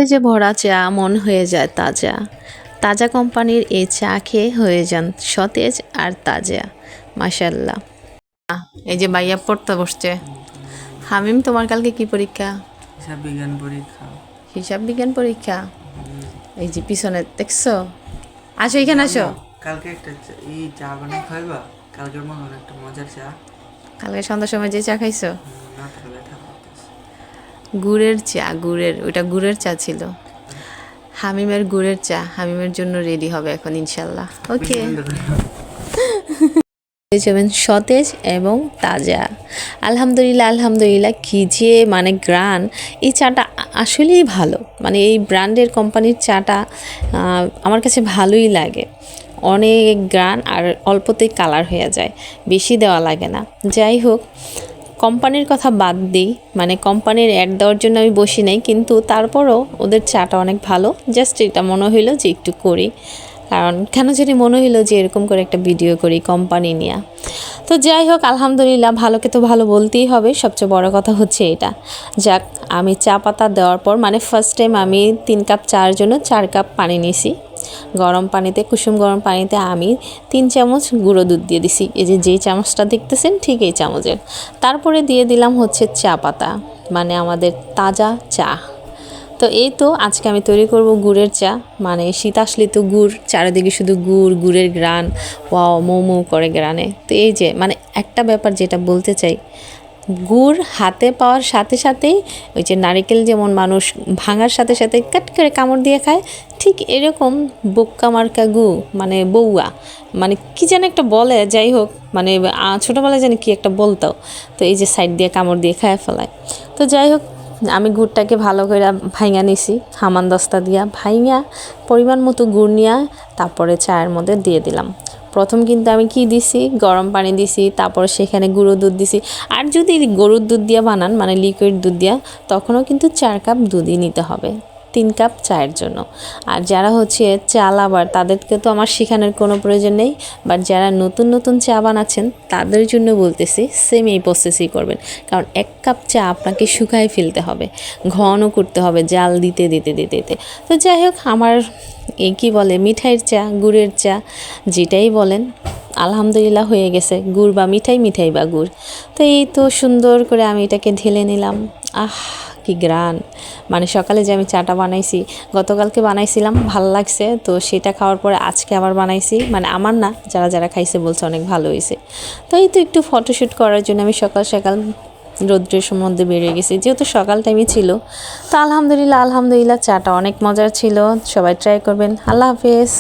সতেজে ভরা চা মন হয়ে যায় তাজা। তাজা কোম্পানির এই চা খেয়ে হয়ে যান সতেজ আর তাজা। মাশাল্লাহ। এই যে ভাইয়া পড়তে বসছে। হামিম, তোমার কালকে কি পরীক্ষা? হিসাব বিজ্ঞান পরীক্ষা। হিসাব বিজ্ঞান পরীক্ষা। এই যে পিছনে দেখছো, আসো এখানে আসো। কালকে একটা এই চা বানাই খাইবা? কালকের মনে হয় একটা মজার চা। কালকে সন্ধ্যার সময় যে চা খাইছো না তো ব্যথা করতেছে। গুড়ের চা, ওইটা গুড়ের চা ছিল। হামিমের গুড়ের চা হামিমের জন্য রেডি হবে এখন ইনশাল্লাহ। ওকে, যাবেন সতেজ এবং তাজা। আলহামদুলিল্লাহ আলহামদুলিল্লাহ, কি যে মানে গ্রান, এই চাটা আসলেই ভালো। মানে এই ব্র্যান্ডের কোম্পানির চাটা আমার কাছে ভালোই লাগে। অনেক গ্রান আর অল্পতেই কালার হয়ে যায়, বেশি দেওয়া লাগে না। যাই হোক, কোম্পানির কথা বাদ দিই, মানে কোম্পানির অ্যাড দেওয়ার জন্য আমি বসি নাই, কিন্তু তারপরও ওদের চাটা অনেক ভালো। জাস্ট এটা মনে হইলো যে একটু করি, কারণ কেন জানি মনে হইলো যে এরকম করে একটা ভিডিও করি কোম্পানি নিয়ে। তো যাই হোক, আলহামদুলিল্লাহ, ভালোকে তো ভালো বলতেই হবে। সবচেয়ে বড় কথা হচ্ছে এটা। যাক, আমি চা পাতা দেওয়ার পর মানে ফার্স্ট টাইম আমি 3 কাপ চার জন্য 4 কাপ পানি নিছি। গরম পানিতে, কুসুম গরম পানিতে আমি 3 চামচ গুঁড়ো দুধ দিয়ে দিছি। এই যে যেই চামচটা দেখতেছেন ঠিক এই চামচের। তারপরে দিয়ে দিলাম হচ্ছে চা পাতা, মানে আমাদের তাজা চা। তো এই তো আজকে আমি তৈরি করব গুড়ের চা। মানে শীত আসলে তো গুড়, চারিদিকে শুধু গুড়, গুড়ের গ্রান, ওয়াও মৌ মৌ করে গ্রানে। তো এই যে মানে একটা ব্যাপার যেটা বলতে চাই, গুড় হাতে পাওয়ার সাথে সাথেই ওই যে নারকেল যেমন মানুষ ভাঙার সাথে সাথে কাট করে কামড় দিয়ে খায়, ঠিক এরকম বোক্কা মার্কা গু মানে বউয়া, মানে কি যেন একটা বলে, যাই হোক, মানে ছোটোবেলায় জানি কি একটা বলতো। তো এই যে সাইড দিয়ে কামড় দিয়ে খায় ফেলায়। তো যাই হোক, আমি গুড়টাকে ভালো করে ভাইঙা নিছি, হামান দস্তা দিয়া ভাইঙা পরিমাণ মতো গুড় নিয়ে তারপরে চায়ের মধ্যে দিয়ে দিলাম। প্রথম কিন্তু আমি কি দিছি, গরম পানি দিছি, তারপর সেখানে গুঁড়ো দুধ দিছি। আর যদি গরুর দুধ দিয়া বানান, মানে লিকুইড দুধ দিয়া, তখনও কিন্তু 4 কাপ দুধই নিতে হবে 3 কাপ চায়ের জন্য। আর যারা হচ্ছে চা লাভার, তাদেরকে তো আমার শেখানোর কোনো প্রয়োজন নেই। বাট যারা নতুন নতুন চা বানাচ্ছেন তাদের জন্য বলতেছি, সেম এই প্রসেসই করবেন। কারণ 1 কাপ চা আপনাকে শুকায় ফেলতে হবে, ঘন করতে হবে জাল দিতে দিতে দিতে দিতে। তো যাই হোক, আমার এই কী বলে, মিঠাইয়ের চা, গুড়ের চা, যেটাই বলেন, আলহামদুলিল্লাহ হয়ে গেছে। গুড় বা মিঠাই, মিঠাই বা গুড়। তো এই তো সুন্দর করে আমি এটাকে ঢেলে নিলাম। আহ, কি গ্রান! মানে সকালে যে আমি চাটা বানাইছি, গতকালকে বানাইছিলাম, ভাল লাগছে। তো সেটা খাওয়ার পরে আজকে আবার বানাইছি, মানে আমার না, যারা যারা খাইছে বলছে অনেক ভালো হয়েছে। তো এই তো একটু ফটোশ্যুট করার জন্য আমি সকাল সকাল রৌদ্রের মধ্যে বেরিয়ে গেছি, যেহেতু সকাল টাইমে ছিল। তো আলহামদুলিল্লাহ আলহামদুলিল্লাহ, চাটা অনেক মজার ছিল। সবাই ট্রাই করবেন। আল্লাহ হাফেজ।